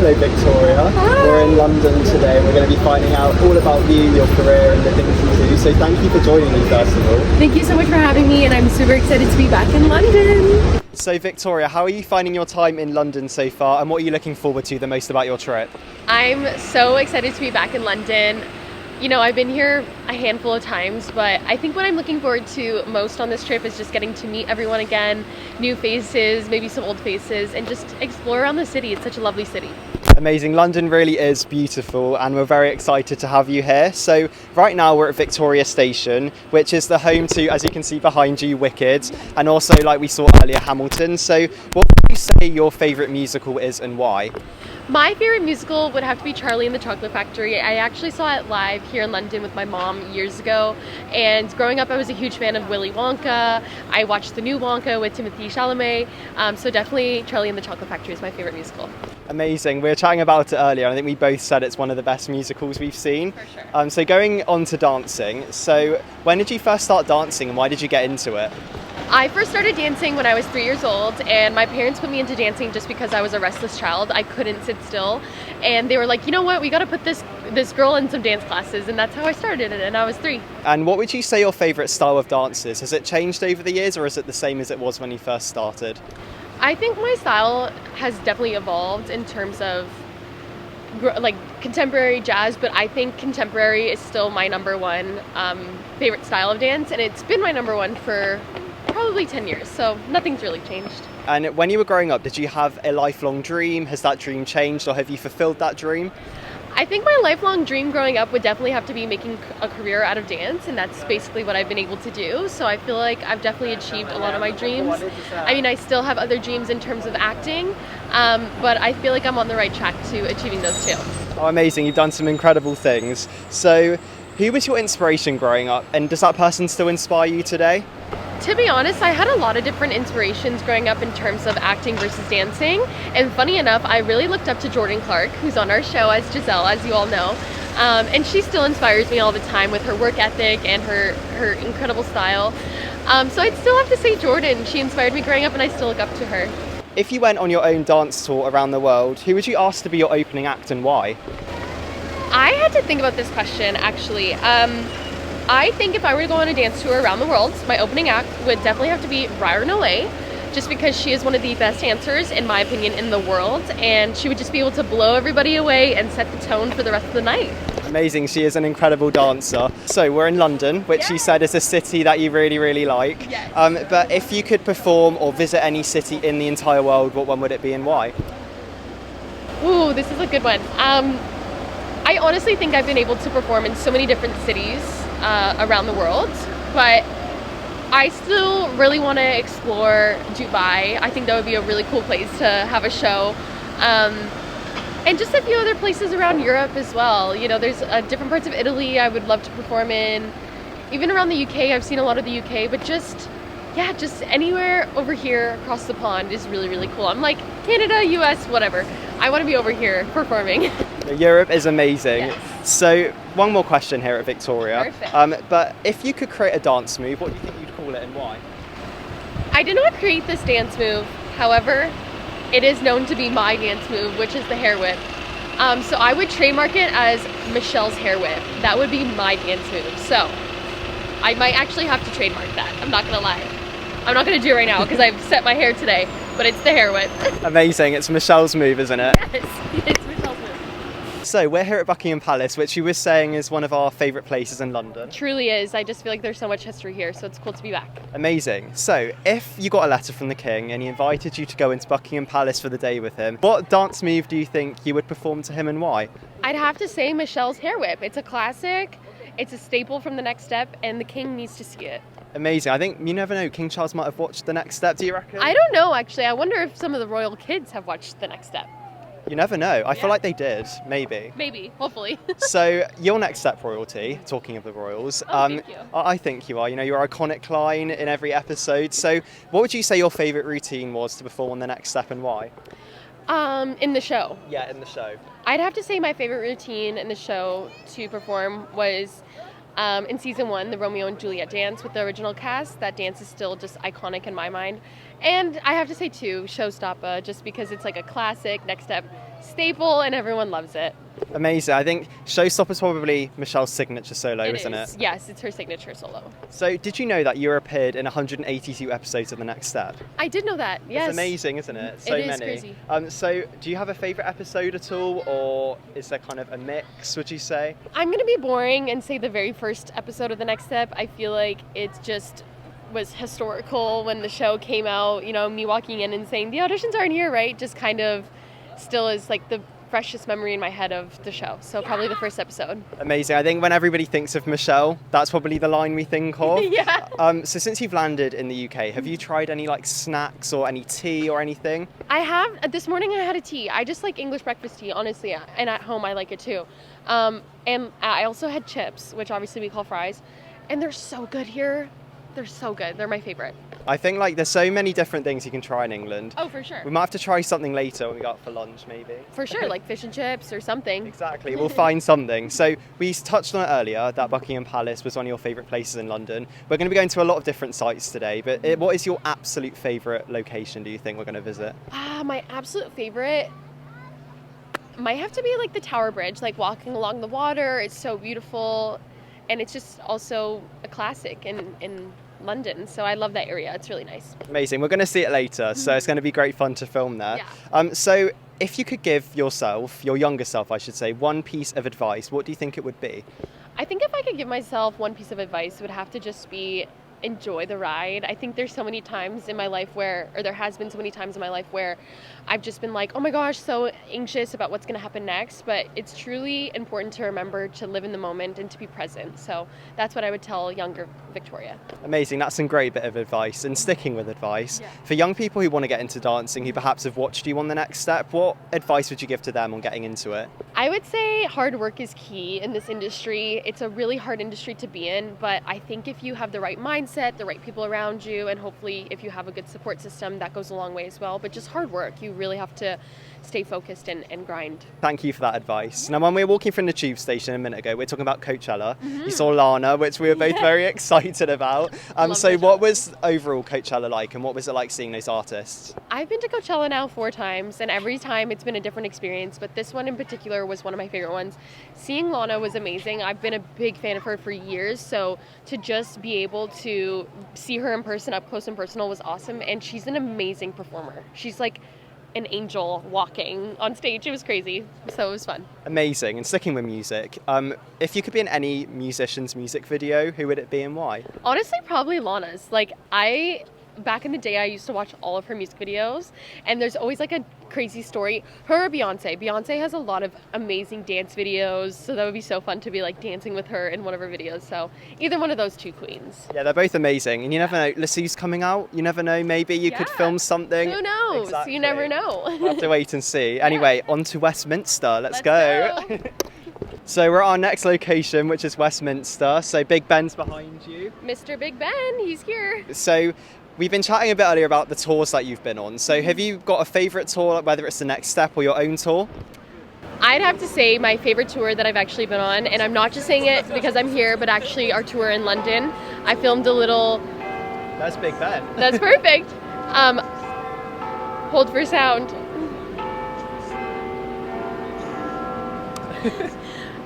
Hello Victoria. Hi. We're in London today. We're going to be finding out all about you, your career and the things you do. So thank you for joining me first of all. Thank you so much for having me, and I'm super excited to be back in London. So Victoria, how are you finding your time in London so far and what are you looking forward to the most about your trip? I'm so excited to be back in London. You know, I've been here a handful of times, but I think what I'm looking forward to most on this trip is just getting to meet everyone again, new faces, maybe some old faces, and just explore around the city. It's such a lovely city. Amazing. London really is beautiful and we're very excited to have you here. So right now we're at Victoria Station, which is the home to, as you can see behind you, Wicked, and also, like we saw earlier, Hamilton. So what would you say your favourite musical is and why? My favorite musical would have to be Charlie and the Chocolate Factory. I actually saw it live here in London with my mom years ago, and growing up I was a huge fan of Willy Wonka. I watched the new Wonka with Timothée Chalamet, so definitely Charlie and the Chocolate Factory is my favorite musical. Amazing. We were chatting about it earlier and I think we both said it's one of the best musicals we've seen. For sure. So going on to dancing, so when did you first start dancing and why did you get into it? I first started dancing when I was 3 years old, and my parents put me into dancing just because I was a restless child. I couldn't sit still, and they were like, you know what, we got to put this girl in some dance classes, and that's how I started it, and I was 3. And what would you say your favourite style of dance is? Has it changed over the years or is it the same as it was when you first started? I think my style has definitely evolved in terms of like contemporary jazz, but I think contemporary is still my number one favorite style of dance, and it's been my number one for probably 10 years, so nothing's really changed. And when you were growing up, did you have a lifelong dream? Has that dream changed or have you fulfilled that dream? I think my lifelong dream growing up would definitely have to be making a carear out of dance, and that's basically what I've been able to do. So I feel like I've definitely achieved a lot of my dreams. I mean, I still have other dreams in terms of acting, but I feel like I'm on the right track to achieving those too. Oh, amazing. You've done some incredible things. So who was your inspiration growing up and does that person still inspire you today? To be honest, I had a lot of different inspirations growing up in terms of acting versus dancing. And funny enough, I really looked up to Jordan Clark, who's on our show as Giselle, as you all know. And she still inspires me all the time with her work ethic and her incredible style. So I'd still have to say Jordan. She inspired me growing up and I still look up to her. If you went on your own dance tour around the world, who would you ask to be your opening act and why? I had to think about this question, actually. I think if I were to go on a dance tour around the world, my opening act would definitely have to be Raya, just because she is one of the best dancers, in my opinion, in the world, and she would just be able to blow everybody away and set the tone for the rest of the night. Amazing, she is an incredible dancer. So we're in London, which you said is a city that you really, really like. Yes. But if you could perform or visit any city in the entire world, what one would it be and why? Ooh, this is a good one. I honestly think I've been able to perform in so many different cities around the world, but I still really want to explore Dubai. I think that would be a really cool place to have a show. And just a few other places around Europe as well. You know, there's different parts of Italy I would love to perform in. Even around the UK, I've seen a lot of the UK, but just anywhere over here across the pond is really, really cool. I'm like, Canada, US, whatever. I want to be over here performing. Europe is amazing. Yes. So one more question here at Victoria. Perfect. But if you could create a dance move, what do you think you'd call it and why? I did not create this dance move. However, it is known to be my dance move, which is the hair whip. So I would trademark it as Michelle's hair whip. That would be my dance move. So I might actually have to trademark that. I'm not gonna lie. I'm not gonna do it right now because I've set my hair today, but it's the hair whip. Amazing, it's Michelle's move, isn't it? Yes, it's Michelle's move. So we're here at Buckingham Palace, which you were saying is one of our favourite places in London. Truly is. I just feel like there's so much history here, so it's cool to be back. Amazing. So if you got a letter from the King and he invited you to go into Buckingham Palace for the day with him, what dance move do you think you would perform to him and why? I'd have to say Michelle's hair whip. It's a classic, it's a staple from The Next Step, and the King needs to see it. Amazing. I think, you never know, King Charles might have watched The Next Step, do you reckon? I don't know, actually. I wonder if some of the royal kids have watched The Next Step. You never know. I feel like they did, maybe. Maybe, hopefully. So, your Next Step royalty, talking of the royals, thank you. I think you are. You know, your iconic line in every episode. So, what would you say your favourite routine was to perform on The Next Step and why? In the show. Yeah, in the show. I'd have to say my favorite routine in the show to perform was in season 1, the Romeo and Juliet dance with the original cast. That dance is still just iconic in my mind. And I have to say too, Showstopper, just because it's like a classic Next Step staple, and everyone loves it. Amazing. I think Showstopper's probably Michelle's signature solo, isn't it? Yes, it's her signature solo. So did you know that you appeared in 182 episodes of The Next Step? I did know that, yes. It's amazing, isn't it? So it is many. crazy. So do you have a favourite episode at all, or is there kind of a mix, would you say? I'm going to be boring and say the very first episode of The Next Step. I feel like it just was historical when the show came out. You know, me walking in and saying, the auditions aren't here, right? Just kind of still is like the freshest memory in my head of the show. So probably the first episode. Amazing. I think when everybody thinks of Michelle, that's probably the line we think of. Yeah. So since you've landed in the UK, have you tried any like snacks or any tea or anything? I have. This morning I had a tea. I just like English breakfast tea, honestly. And at home I like it too. And I also had chips, which obviously we call fries. And they're so good here. They're so good. They're my favorite. I think like there's so many different things you can try in England. Oh, for sure. We might have to try something later when we go out for lunch, maybe. For sure, like fish and chips or something. Exactly, we'll find something. So we touched on it earlier, that Buckingham Palace was one of your favourite places in London. We're going to be going to a lot of different sites today, but what is your absolute favourite location, do you think, we're going to visit? My absolute favorite might have to be like the Tower Bridge, like walking along the water. It's so beautiful, and it's just also a classic in London, so I love that area. It's really nice. Amazing. We're going to see it later, so it's going to be great fun to film there. Yeah. So if you could give yourself, your younger self I should say, one piece of advice, what do you think it would be? I think if I could give myself one piece of advice, it would have to just be enjoy the ride. I think there's so many times in my life where, or there has been so many times in my life where I've just been like, oh my gosh, so anxious about what's going to happen next. But it's truly important to remember to live in the moment and to be present. So that's what I would tell younger Victoria. Amazing. That's some great bit of advice. And sticking with advice, for young people who want to get into dancing, who perhaps have watched you on The Next Step, what advice would you give to them on getting into it? I would say hard work is key in this industry. It's a really hard industry to be in, but I think if you have the right mindset, the right people around you, and hopefully if you have a good support system, that goes a long way as well. But just hard work. You really have to stay focused and grind. Thank you for that advice. Now, when we were walking from the tube station a minute ago, we were talking about Coachella. You saw Lana, which we were both very excited about. So what was overall Coachella like, and what was it like seeing those artists? I've been to Coachella now 4 times, and every time it's been a different experience, but this one in particular was one of my favorite ones. Seeing Lana was amazing. I've been a big fan of her for years, so to just be able to see her in person, up close and personal, was awesome, and she's an amazing performer. She's like an angel walking on stage. It was crazy, so it was fun. Amazing. And sticking with music, if you could be in any musician's music video, who would it be and why? Honestly, probably Lana's. Back in the day, I used to watch all of her music videos, and there's always like a crazy story. Her or Beyonce. Beyonce has a lot of amazing dance videos, so that would be so fun to be like dancing with her in one of her videos. So either one of those two queens. Yeah, they're both amazing, and you never know. Lucy's coming out. You never know. Maybe you could film something. Who knows? Exactly. You never know. We'll have to wait and see. Anyway, on to Westminster. Let's go. So we're at our next location, which is Westminster. So Big Ben's behind you. Mr. Big Ben, he's here. So we've been chatting a bit earlier about the tours that you've been on. So have you got a favourite tour, whether it's The Next Step or your own tour? I'd have to say my favorite tour that I've actually been on, and I'm not just saying it because I'm here, but actually our tour in London. I filmed a little... That's Big Ben. That's perfect. Hold for sound.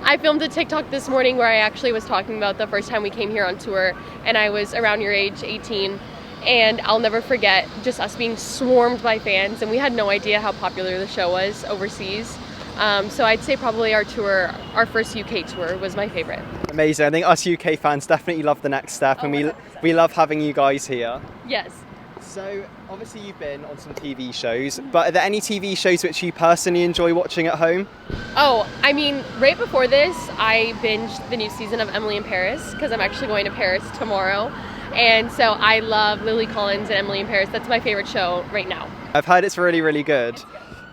I filmed a TikTok this morning where I actually was talking about the first time we came here on tour, and I was around your age, 18, and I'll never forget just us being swarmed by fans, and we had no idea how popular the show was overseas. So I'd say probably our tour, our first UK tour, was my favorite. Amazing. I think us UK fans definitely love The Next Step, and we love having you guys here. Yes. So obviously you've been on some TV shows, but are there any TV shows which you personally enjoy watching at home? Oh, I mean, right before this, I binged the new season of Emily in Paris because I'm actually going to Paris tomorrow. And so I love Lily Collins and Emily in Paris. That's my favorite show right now. I've heard it's really, really good.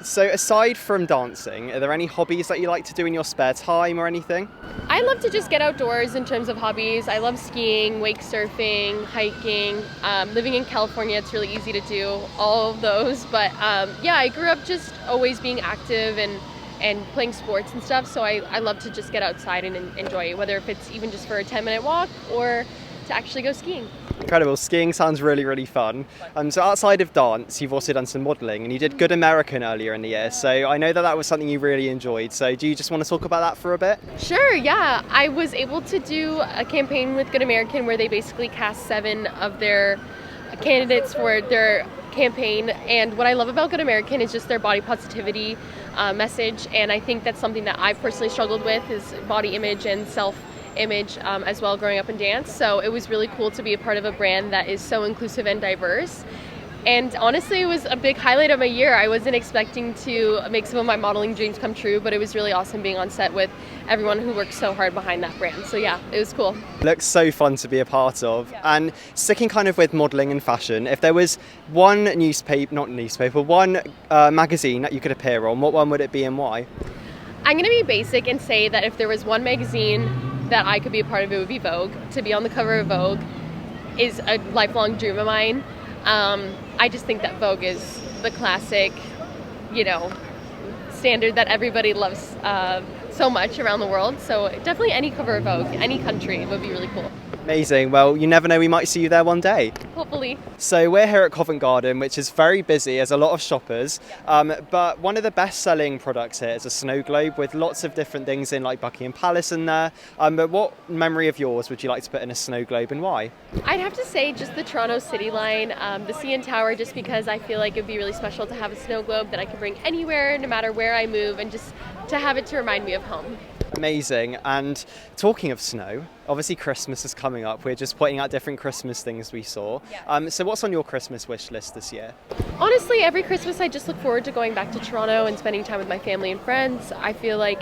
So aside from dancing, are there any hobbies that you like to do in your spare time or anything? I love to just get outdoors in terms of hobbies. I love skiing, wake surfing, hiking. Living in California, it's really easy to do all of those. But yeah, I grew up just always being active and playing sports and stuff. So I love to just get outside and enjoy it, whether if it's even just for a 10-minute walk or to actually go skiing. Incredible. Skiing sounds really, really fun. So outside of dance, you've also done some modelling, and you did Good American earlier in the year. So I know that that was something you really enjoyed. So do you just want to talk about that for a bit? Sure, yeah. I was able to do a campaign with Good American where they basically cast 7 of their candidates for their campaign. And what I love about Good American is just their body positivity message. And I think that's something that I've personally struggled with, is body image and self-image as well growing up in dance. So it was really cool to be a part of a brand that is so inclusive and diverse. And honestly, it was a big highlight of my year. I wasn't expecting to make some of my modeling dreams come true, but it was really awesome being on set with everyone who worked so hard behind that brand. So yeah, it was cool. Looks so fun to be a part of. Yeah. And sticking kind of with modelling and fashion, if there was one one magazine that you could appear on, what one would it be and why? I'm going to be basic and say that if there was one magazine that I could be a part of, it would be Vogue. To be on the cover of Vogue is a lifelong dream of mine. I just think that Vogue is the classic, standard that everybody loves so much around the world. So definitely any cover of Vogue, any country would be really cool. Amazing. Well, you never know, we might see you there one day. Hopefully. So we're here at Covent Garden, which is very busy, as a lot of shoppers. But one of the best-selling products here is a snow globe with lots of different things in, like Buckingham Palace in there. But what memory of yours would you like to put in a snow globe, and why? I'd have to say just the Toronto City line, the CN Tower, just because I feel like it'd be really special to have a snow globe that I could bring anywhere, no matter where I move, and just to have it to remind me of home. Amazing. And talking of snow, obviously Christmas is coming up. We're just pointing out different Christmas things we saw. Yeah. So what's on your Christmas wish list this year? Honestly, every Christmas I just look forward to going back to Toronto and spending time with my family and friends. I feel like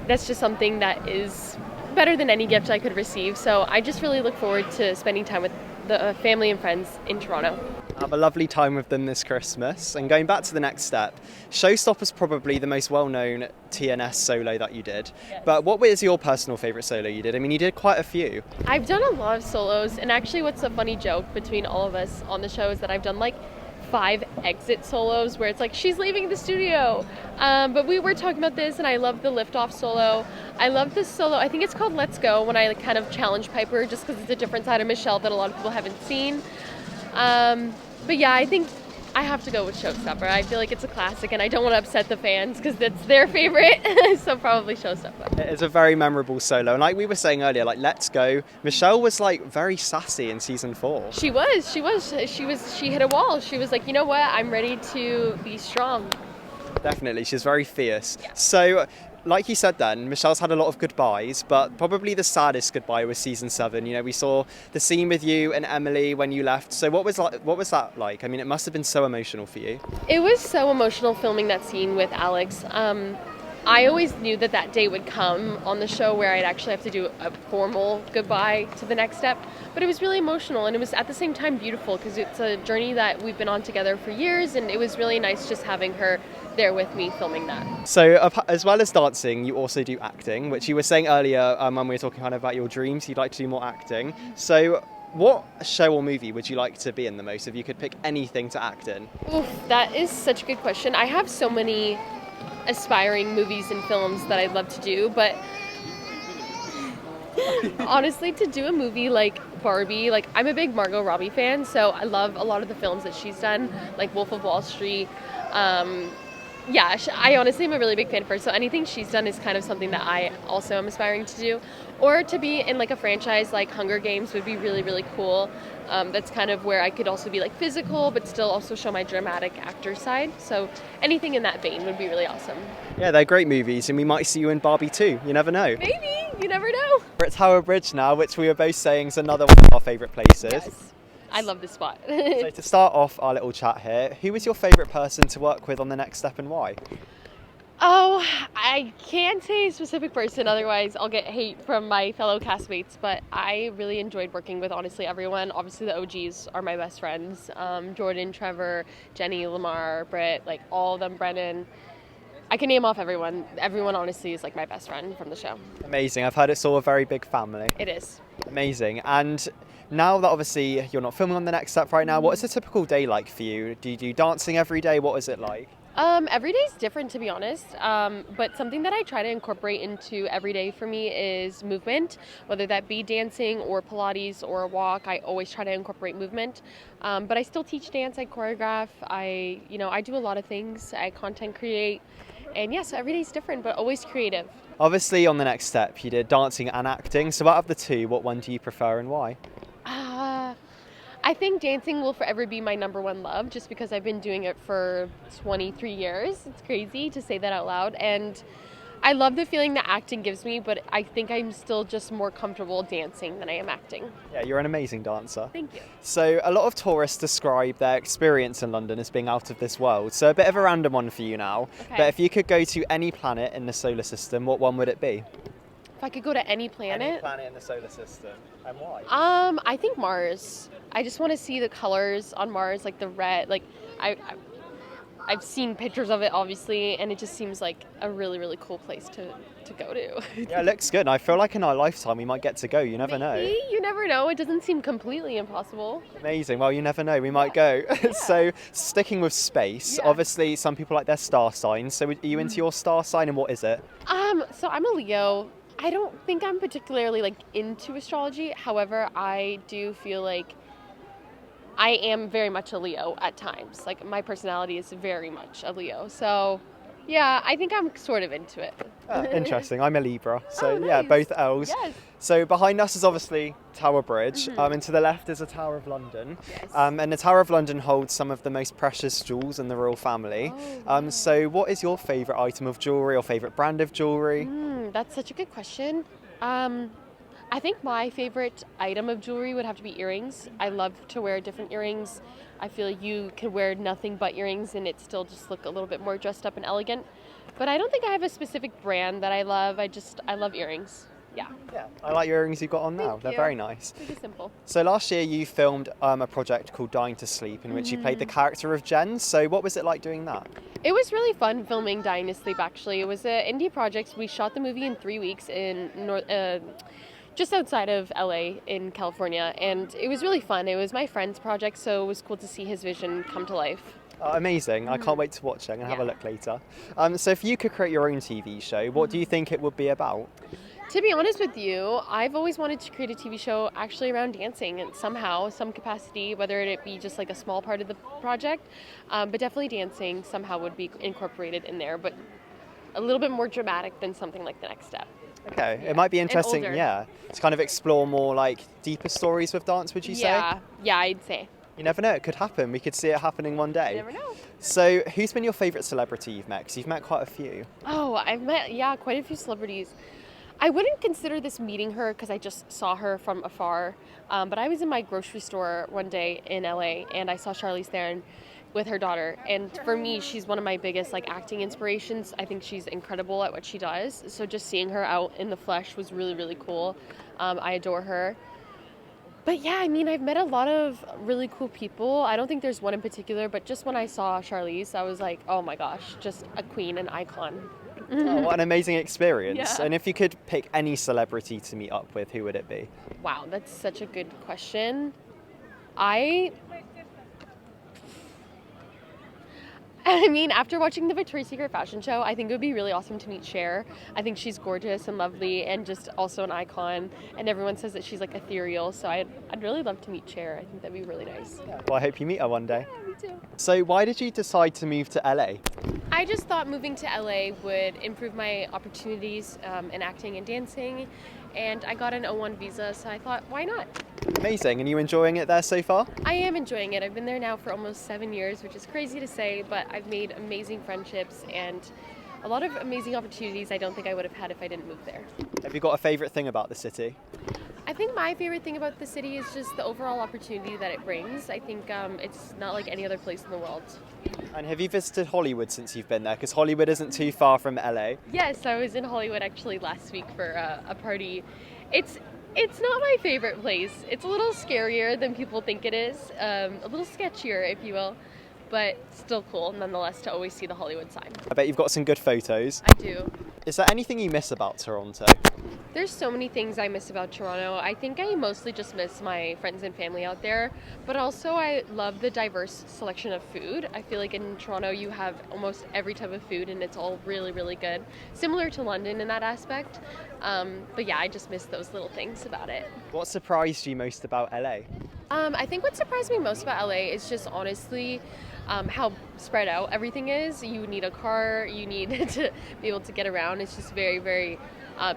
that's just something that is better than any gift I could receive. So I just really look forward to spending time with the family and friends in Toronto. Have a lovely time with them this Christmas. And going back to the next step, Showstopper's probably the most well-known TNS solo that you did. Yes. But what was your personal favourite solo you did? I mean, you did quite a few. I've done a lot of solos, and actually what's a funny joke between all of us on the show is that I've done like 5 exit solos where it's like, she's leaving the studio. But we were talking about this, and I love the liftoff solo. I love this solo, I think it's called Let's Go, when I kind of challenge Piper just because it's a different side of Michelle that a lot of people haven't seen. But yeah, I think I have to go with Showstopper. I feel like it's a classic, and I don't want to upset the fans because that's their favorite, so probably Showstopper. It's a very memorable solo, and like we were saying earlier, like Let's Go, Michelle was like very sassy in season 4. She hit a wall. She was like, you know what, I'm ready to be strong. Definitely, she's very fierce. Yeah. So, like you said then, Michelle's had a lot of goodbyes, but probably the saddest goodbye was season 7. We saw the scene with you and Emily when you left. So what was that like? I mean, it must have been so emotional for you. It was so emotional filming that scene with Alex. I always knew that day would come on the show where I'd actually have to do a formal goodbye to the next step. But it was really emotional, and it was at the same time beautiful because it's a journey that we've been on together for years, and it was really nice just having her there with me filming that. So as well as dancing, you also do acting, which you were saying earlier when we were talking kind of about your dreams, you'd like to do more acting. So what show or movie would you like to be in the most if you could pick anything to act in? Oof, that is such a good question. I have so many aspiring movies and films that I'd love to do, but honestly, to do a movie like Barbie, like I'm a big Margot Robbie fan, so I love a lot of the films that she's done, like Wolf of Wall Street. Yeah, I honestly am a really big fan of her, so anything she's done is kind of something that I also am aspiring to do. Or to be in like a franchise like Hunger Games would be really, really cool. That's kind of where I could also be like physical, but still also show my dramatic actor side. So anything in that vein would be really awesome. Yeah, they're great movies, and we might see you in Barbie too. You never know. Maybe, you never know. We're at Tower Bridge now, which we were both saying is another one of our favourite places. Yes. I love this spot. So to start off our little chat here, who was your favourite person to work with on The Next Step and why? Oh, I can't say a specific person, otherwise I'll get hate from my fellow castmates, but I really enjoyed working with honestly everyone. Obviously the OGs are my best friends. Jordan, Trevor, Jenny, Lamar, Britt, like all of them, Brennan. I can name off everyone. Everyone honestly is like my best friend from the show. Amazing. I've heard it's all a very big family. It is. Amazing. And now that obviously you're not filming on The Next Step right now, what is a typical day like for you? Do you do dancing every day? What is it like? Every day's different, to be honest. But something that I try to incorporate into every day for me is movement, whether that be dancing or Pilates or a walk. I always try to incorporate movement. But I still teach dance. I choreograph. I do a lot of things. I content create, and yes, every day's different, but always creative. Obviously, on the next step, you did dancing and acting. So out of the two, what one do you prefer and why? Uh, I think dancing will forever be my number one love just because I've been doing it for 23 years. It's crazy to say that out loud. And I love the feeling that acting gives me, but I think I'm still just more comfortable dancing than I am acting. Yeah, you're an amazing dancer. Thank you. So a lot of tourists describe their experience in London as being out of this world. So a bit of a random one for you now. Okay. But if you could go to any planet in the solar system, what one would it be? If I could go to any planet? Any planet in the solar system. And why? I think Mars. I just want to see the colors on Mars, like the red. Like I've seen pictures of it, obviously, and it just seems like a really, really cool place to go to. Yeah, it looks good. I feel like in our lifetime we might get to go. You never know. Maybe. You never know. It doesn't seem completely impossible. Amazing. Well, you never know. We might go. So sticking with space, Yeah. obviously some people like their star signs. So are you into your star sign and what is it? So I'm a Leo. I don't think I'm particularly like into astrology. However, I do feel like I am very much a Leo at times. Like my personality is very much a Leo. So yeah, I think I'm sort of into it. Interesting. I'm a Libra. So Oh, yeah, nice. both L's. Yes. So behind us is obviously Tower Bridge, and to the left is the Tower of London. Yes. And the Tower of London holds some of the most precious jewels in the royal family. Oh, So what is your favourite item of jewellery or favourite brand of jewellery? That's such a good question. I think my favorite item of jewelry would have to be earrings. I love to wear different earrings. I feel like you could wear nothing but earrings and it still just look a little bit more dressed up and elegant. But I don't think I have a specific brand that I love. I love earrings. Yeah. Yeah, I like your earrings you've got on now. Thank They're you. very nice. Pretty simple. So last year you filmed a project called Dying to Sleep in which you played the character of Jen. So what was it like doing that? It was really fun filming Dying to Sleep, actually. It was an indie project. We shot the movie in 3 weeks in just outside of LA in California, and it was really fun. It was my friend's project, so it was cool to see his vision come to life. Amazing. I can't wait to watch it. I'm going to have a Yeah. look later. So if you could create your own TV show, what do you think it would be about? To be honest with you, I've always wanted to create a TV show actually around dancing and somehow, some capacity, whether it be just like a small part of the project, but definitely dancing somehow would be incorporated in there, but a little bit more dramatic than something like The Next Step. Okay, Yeah. it might be And interesting, older. yeah, to kind of explore more like deeper stories with dance, would you say? Yeah, I'd say. You never know, it could happen. We could see it happening one day. You never know. So who's been your favourite celebrity you've met? Because you've met quite a few. Oh, I've met, quite a few celebrities. I wouldn't consider this meeting her because I just saw her from afar. But I was in my grocery store one day in LA and I saw Charlize Theron with her daughter. And for me, she's one of my biggest like acting inspirations. I think she's incredible at what she does. So just seeing her out in the flesh was really, really cool. I adore her. But yeah, I mean, I've met a lot of really cool people. I don't think there's one in particular, but just when I saw Charlize, I was like, oh my gosh, just a queen, an icon. Oh, what an amazing experience. Yeah. And if you could pick any celebrity to meet up with, who would it be? Wow, that's such a good question. I mean, after watching the Victoria's Secret fashion show, I think it would be really awesome to meet Cher. I think she's gorgeous and lovely and just also an icon. And everyone says that she's like ethereal, so I'd really love to meet Cher. I think that'd be really nice. Well, I hope you meet her one day. Me too. So why did you decide to move to LA? I just thought moving to LA would improve my opportunities in acting and dancing. And I got an O1 visa, so I thought, why not? Amazing. And you enjoying it there so far? I am enjoying it. I've been there now for almost 7 years, which is crazy to say, but I've made amazing friendships and a lot of amazing opportunities I don't think I would have had if I didn't move there. Have you got a favourite thing about the city? I think my favorite thing about the city is just the overall opportunity that it brings. I think it's not like any other place in the world. And have you visited Hollywood since you've been there? Because Hollywood isn't too far from LA. Yes, I was in Hollywood actually last week for a party. It's not my favorite place. It's a little scarier than people think it is, a little sketchier, if you will, but still cool nonetheless to always see the Hollywood sign. I bet you've got some good photos. I do. Is there anything you miss about Toronto? There's so many things I miss about Toronto. I think I mostly just miss my friends and family out there, but also I love the diverse selection of food. I feel like in Toronto you have almost every type of food and it's all really, really good. Similar to London in that aspect. But yeah, I just miss those little things about it. What surprised you most about LA? I think what surprised me most about LA is just honestly how spread out everything is. You need a car, you need to be able to get around. It's just very, very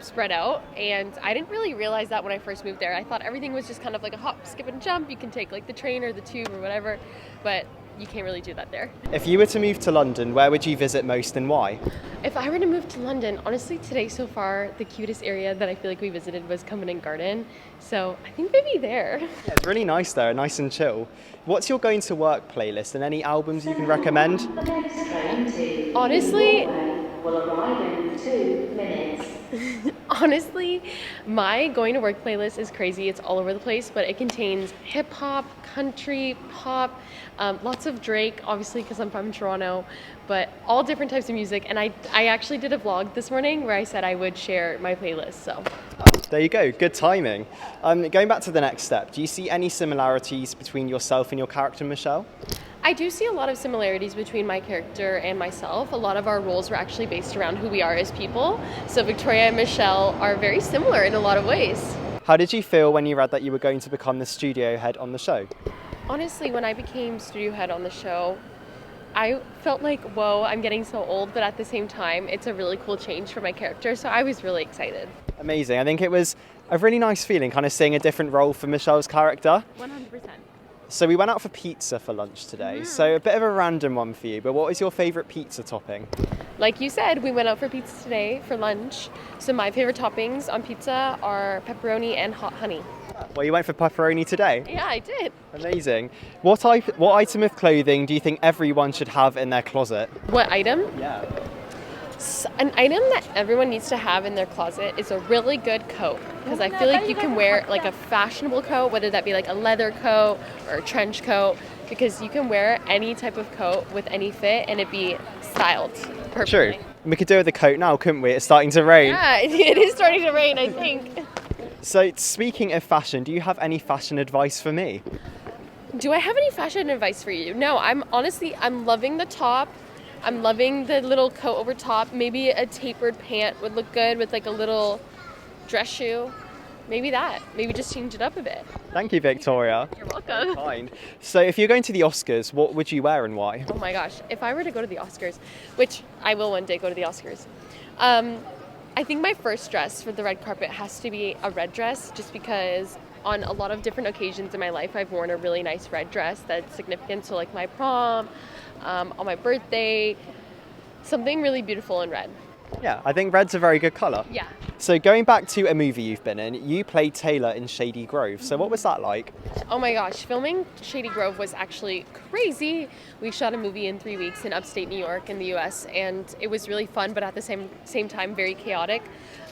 spread out, and I didn't really realize that when I first moved there. I thought everything was just kind of like a hop, skip, and jump. You can take like the train or the tube or whatever, but you can't really do that there. If you were to move to London, where would you visit most and why? If I were to move to London, honestly, today so far, the cutest area that I feel like we visited was Covent Garden. So I think maybe there. Yeah, it's really nice there, nice and chill. What's your going to work playlist and any albums you can recommend? Honestly, will arrive in 2 minutes. honestly, my going to work playlist is crazy. It's all over the place, but it contains hip hop, country, pop, lots of Drake, obviously because I'm from Toronto, but all different types of music. And I actually did a vlog this morning where I said I would share my playlist. So There you go, good timing. Going back to the next step, do you see any similarities between yourself and your character, Michelle? I do see a lot of similarities between my character and myself. A lot of our roles were actually based around who we are as people. So Victoria and Michelle are very similar in a lot of ways. How did you feel when you read that you were going to become the studio head on the show? Honestly, when I became studio head on the show, I felt like, whoa, I'm getting so old, but at the same time, it's a really cool change for my character. So I was really excited. Amazing. I think it was a really nice feeling, kind of seeing a different role for Michelle's character. 100%. So we went out for pizza for lunch today. So a bit of a random one for you, but what was your favourite pizza topping? Like you said, we went out for pizza today for lunch. So my favorite toppings on pizza are pepperoni and hot honey. Well, you went for pepperoni today. Yeah, I did. Amazing. What item of clothing do you think everyone should have in their closet? What item? Yeah. An item that everyone needs to have in their closet is a really good coat, because I feel like you can wear like a fashionable coat, whether that be like a leather coat or a trench coat, because you can wear any type of coat with any fit and it be styled perfectly. True. We could do with the coat now, couldn't we? It's starting to rain. Yeah, it is starting to rain, I think. So speaking of fashion, do you have any fashion advice for me? Do I have any fashion advice for you? No, I'm loving the top. I'm loving the little coat over top. Maybe a tapered pant would look good with like a little dress shoe. Maybe that. Maybe just change it up a bit. Thank you, Victoria. You're welcome. Kind. So if you're going to the Oscars, what would you wear and why? Oh my gosh. If I were to go to the Oscars, which I will one day go to the Oscars, I think my first dress for the red carpet has to be a red dress, just because on a lot of different occasions in my life, I've worn a really nice red dress that's significant. So like my prom, on my birthday, something really beautiful in red. Yeah, I think red's a very good colour. Yeah. So going back to a movie you've been in, you played Taylor in Shady Grove. So what was that like? Oh my gosh, filming Shady Grove was actually crazy. We shot a movie in 3 weeks in upstate New York in the US, and it was really fun, but at the same time very chaotic.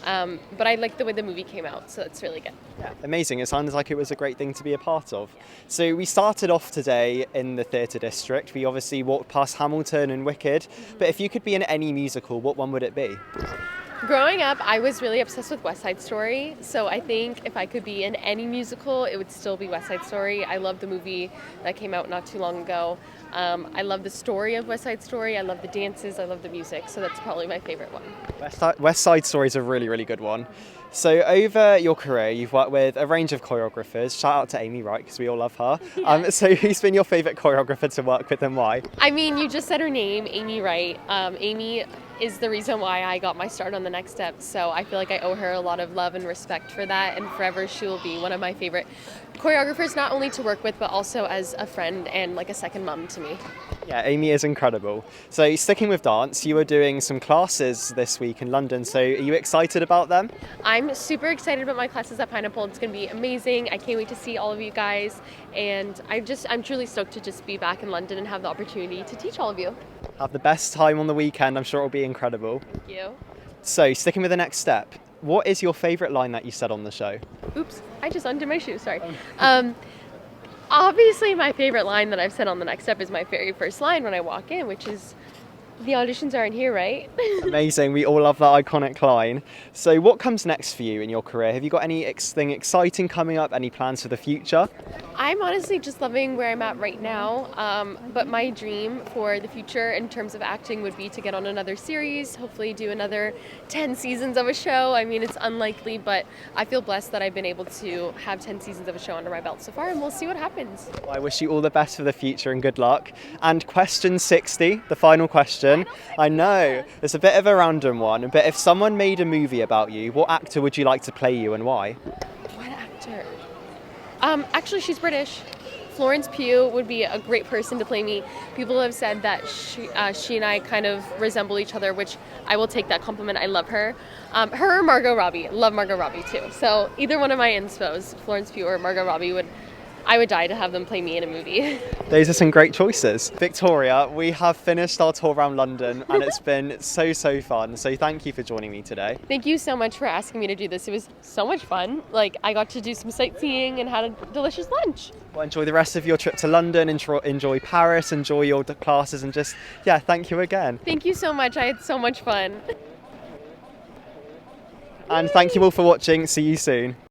But I liked the way the movie came out, so that's really good. Yeah, amazing. It sounds like it was a great thing to be a part of. So we started off today in the theatre district. We obviously walked past Hamilton and Wicked, but if you could be in any musical, what one would it be? Growing up, I was really obsessed with West Side Story, so I think if I could be in any musical, it would still be West Side Story. I love the movie that came out not too long ago. I love the story of West Side Story. I love the dances. I love the music, so that's probably my favorite one. West Side Story is a really, really good one. So over your career, you've worked with a range of choreographers. Shout out to Amy Wright, because we all love her. So who's been your favourite choreographer to work with and why? I mean, you just said her name, Amy Wright. Amy is the reason why I got my start on The Next Step, so I feel like I owe her a lot of love and respect for that, and forever she will be one of my favorite choreographers, not only to work with, but also as a friend and like a second mom to me. Yeah, Amy is incredible. So sticking with dance, you were doing some classes this week in London, so are you excited about them? I'm super excited about my classes at Pineapple. It's going to be amazing. I can't wait to see all of you guys, and I'm truly stoked to just be back in London and have the opportunity to teach all of you. Have the best time on the weekend. I'm sure it'll be incredible. Thank you. So sticking with The Next Step, what is your favourite line that you said on the show? Oops, I just undid my shoe, sorry. Obviously my favorite line that I've said on The Next Step is my very first line when I walk in, which is, The auditions aren't here, right? Amazing. We all love that iconic line. So what comes next for you in your career? Have you got anything exciting coming up? Any plans for the future? I'm honestly just loving where I'm at right now. But my dream for the future in terms of acting would be to get on another series, hopefully do another 10 seasons of a show. I mean, it's unlikely, but I feel blessed that I've been able to have 10 seasons of a show under my belt so far, and we'll see what happens. I wish you all the best for the future and good luck. And question 60, the final question. I know, it's a bit of a random one, but if someone made a movie about you, what actor would you like to play you and why? What actor? Actually, she's British. Florence Pugh would be a great person to play me. People have said that she and I kind of resemble each other, which I will take that compliment. I love her. Her or Margot Robbie. Love Margot Robbie too. So either one of my inspos, Florence Pugh or Margot Robbie, I would die to have them play me in a movie. Those are some great choices. Victoria, we have finished our tour around London and it's been so fun. So thank you for joining me today. Thank you so much for asking me to do this. It was so much fun. Like, I got to do some sightseeing and had a delicious lunch. Well, enjoy the rest of your trip to London, enjoy Paris, enjoy your classes, and just, yeah, thank you again. Thank you so much. I had so much fun. And thank you all for watching. See you soon.